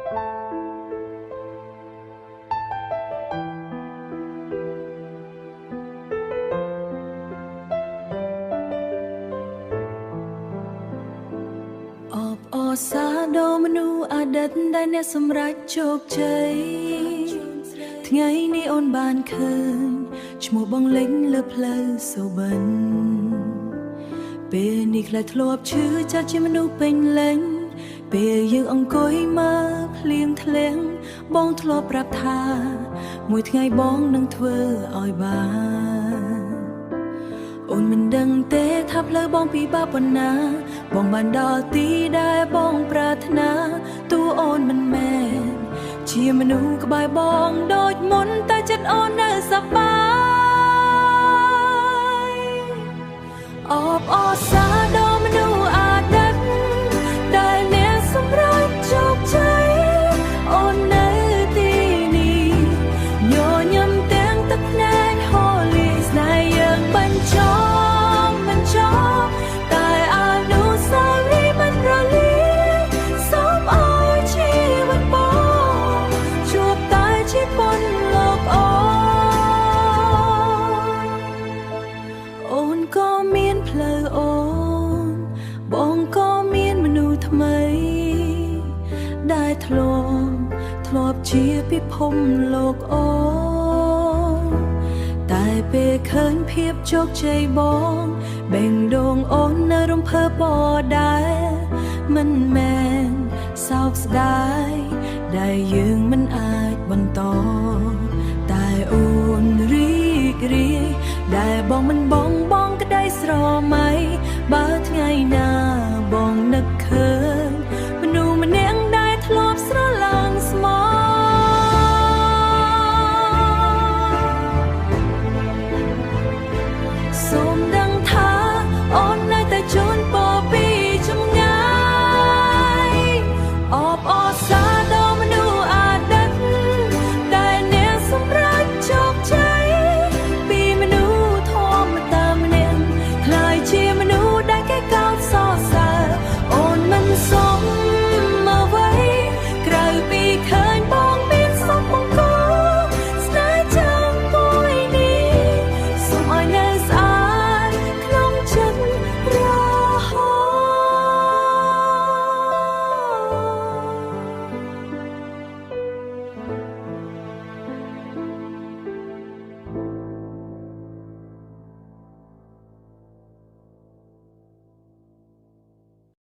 สาดอมนูอาดัดได้เนสำรัจโชคใจថ្ងៃនេះអូនបានឃើញឈ្មោះបងលេងលើផ្លូវសូបិនពេលនេះខ្លះធ្លាប់ឈឺចាស់ជាមនុស្សពេញលេញពេលយើងអង្គុយមើលភ្លៀងធ្លាក់បងធ្លាប់ប្រាប់ថាមួយថ្ងៃបងនឹងធ្វើឲ្យបានអូនមិនដឹងទេថាផ្លូវបងពិបាកប៉ុណ្ណាបងបានដល់ទីដែលបងប្រាថ្នាតួអូនមិនមែនជាមនុស្សក្បែរបងដូចមុនតែចិត្តអូននៅសប្បាយអបអរសាទរមនុស្សអាដិតដែលអ្នកសម្រេចជោគជ័យអូននៅទីនេះញញឹមទាំងទឹកភ្នែកហូរលីស្នេហ៍យើងបញ្ចប់មិនចប់តែអនុស្សាវរីយ៍មិនរលាយសូមអើយជីវិតបងជួបតែជាប៉ុនលោកអូនក៏មានផ្លូវអូនបងក៏មានមនុស្សថ្មីដែលធ្លាប់ជាពិភពលោកអូនតែពេលឃើញភាពជោគជ័យបងបេងដូងអូននៅរំភើបដែរមិនមែនសោកស្ដាយដែលយើងមិនអាចបន្តតែអូនរីករាយដែលបងមិន